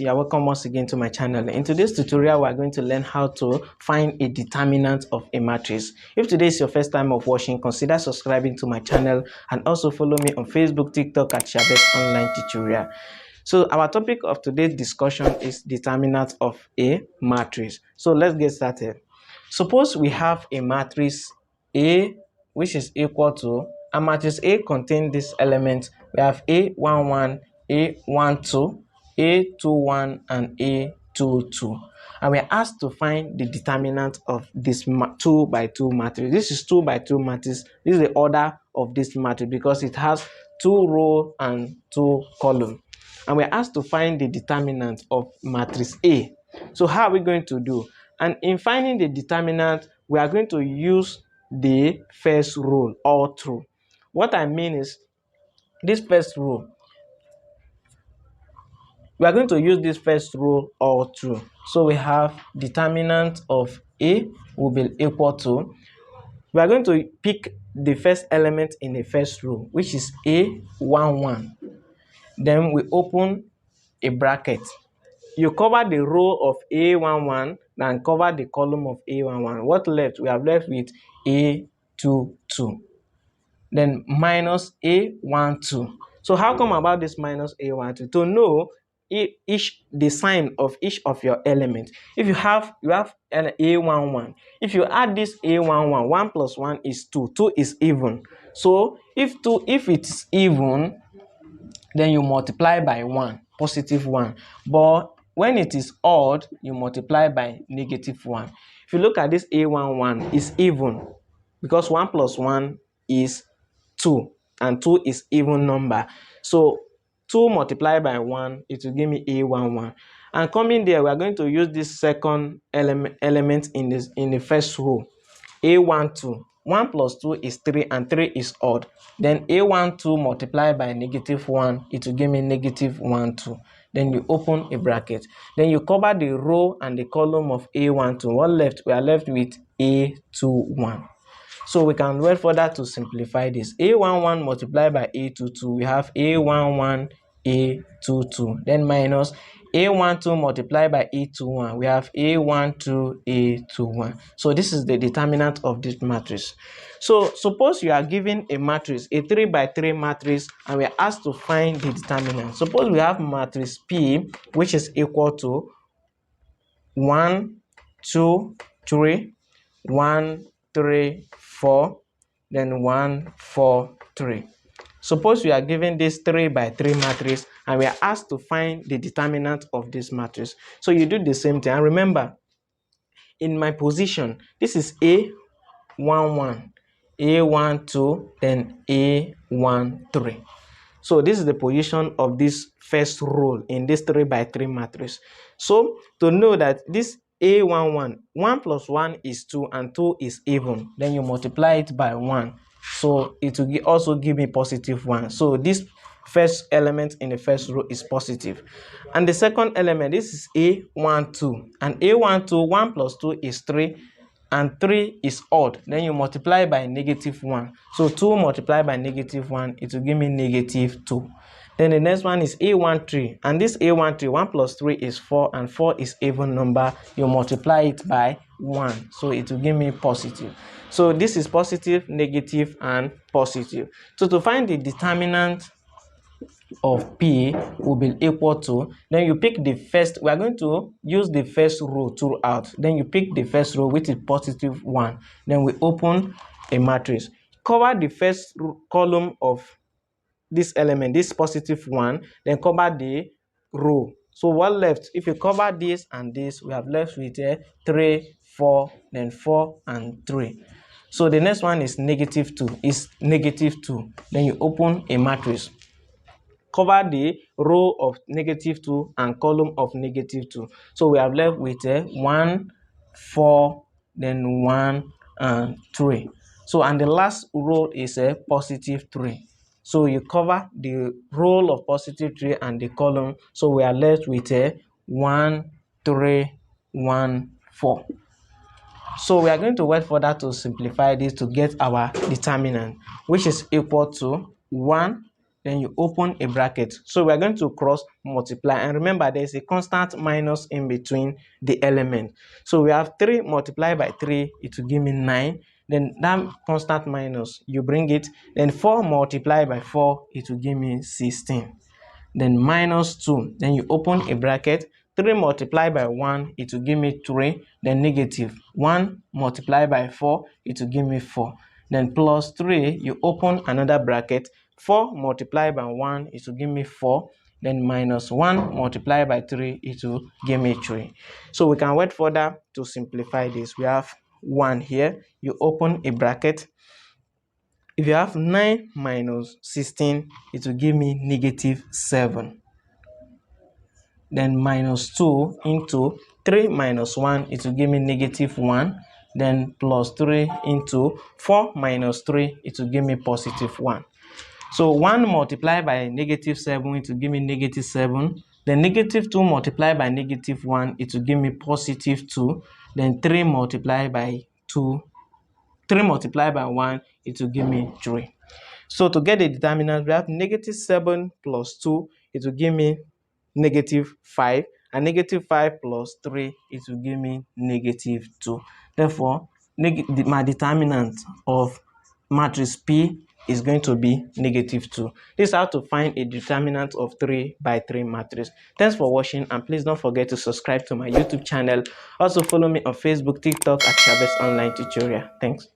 You are welcome once again to my channel. In today's tutorial, we are going to learn how to find a determinant of a matrix. If today is your first time of watching, consider subscribing to my channel and also follow me on Facebook, TikTok at Shabest Online Tutorial. So our topic of today's discussion is determinant of a matrix. So let's get started. Suppose we have a matrix A which is equal to, a matrix A contains this element. We have A11, A12, A21 and A22, and we are asked to find the determinant of this 2 by 2 matrix. This is 2 by 2 matrix. This is the order of this matrix because it has 2 rows and 2 columns, and we are asked to find the determinant of matrix A. So how are we going to do? And in finding the determinant, we are going to use the first rule, all true. What I mean is, this first rule, we are going to use this first rule, all true. So we have determinant of A will be equal to, we are going to pick the first element in the first row, which is A11. Then we open a bracket. You cover the row of A11 and cover the column of A11. What left? We have left with A22. Then minus A12. So how come about this minus A12? To know the sign of each of your elements. If you have an A11, if you add this A11, 1 plus 1 is 2. 2 is even. So if it's even, then you multiply by 1, positive 1. But when it is odd, you multiply by negative 1. If you look at this A11, it's even because 1 plus 1 is 2, and 2 is even number. So 2 multiplied by 1, it will give me A11. And coming there, we are going to use this second element in the first row, A12. 1 plus 2 is 3, and 3 is odd. Then A12 multiplied by negative 1, it will give me negative 12. Then you open a bracket. Then you cover the row and the column of A12. What left? We are left with A21. So we can wait further to simplify this. A11 multiplied by A22, we have A11, A22. Then minus A12 multiplied by A21, we have A12, A21. So this is the determinant of this matrix. So suppose you are given a matrix, a 3 by 3 matrix, and we are asked to find the determinant. Suppose we have matrix P, which is equal to 1, 2, 3, 1, 3, 4, then 1, 4, 3. Suppose we are given this 3 by 3 matrix and we are asked to find the determinant of this matrix. So you do the same thing. And remember, in my position, this is A11, A12, then A13. So this is the position of this first row in this 3 by 3 matrix. So to know that this A11, 1 plus 1 is 2 and 2 is even, then you multiply it by 1. So it will also give me positive 1. So this first element in the first row is positive. And the second element, this is A12. And A12, 1 plus 2 is 3. And 3 is odd. Then you multiply by negative 1. So 2 multiplied by negative 1, it will give me negative 2. Then the next one is A13. And this A13, 1 plus 3 is 4. And 4 is even number. You multiply it by 1. So it will give me positive. So this is positive, negative, and positive. So to find the determinant of P will be equal to, then you pick the first, we are going to use the first row throughout. Then you pick the first row, which is positive 1. Then we open a matrix. Cover the first column of this element, this positive 1, then cover the row. So what left? If you cover this and this, we have left with 3, 4, then 4 and 3. So the next one is negative 2. Is negative 2. Then you open a matrix. Cover the row of negative 2 and column of negative 2. So we have left with 1, 4, then 1 and 3. So and the last row is a positive 3. So you cover the row of positive 3 and the column. So we are left with 1, 3, 1, 4. So we are going to wait further to simplify this to get our determinant, which is equal to 1 then you open a bracket. So we are going to cross multiply, and remember there is a constant minus in between the element. So we have 3 multiplied by 3, it will give me 9. Then that constant minus, you bring it, then 4 multiplied by 4, it will give me 16. Then minus 2, then you open a bracket, 3 multiplied by 1, it will give me 3, then negative 1 multiplied by 4, it will give me 4. Then plus 3, you open another bracket, 4 multiplied by 1, it will give me 4. Then minus 1 multiplied by 3, it will give me 3. So we can wait further to simplify this. We have 1 here, you open a bracket. If you have 9 minus 16, it will give me negative 7. Then minus 2 into 3 minus 1, it will give me negative 1. Then plus 3 into 4 minus 3, it will give me positive 1. So 1 multiplied by negative 7, it will give me negative 7. Then negative 2 multiplied by negative 1, it will give me positive 2. Then 3 multiplied by 2, 3 multiplied by 1, it will give me 3. So to get the determinant, we have negative 7 plus 2, it will give me negative 5, and negative 5 plus 3, it will give me negative 2. Therefore, my determinant of matrix P is going to be negative 2. This is how to find a determinant of 3 by 3 matrix. Thanks for watching, and please don't forget to subscribe to my YouTube channel. Also follow me on Facebook, TikTok at Chavez Online Tutorial. Thanks.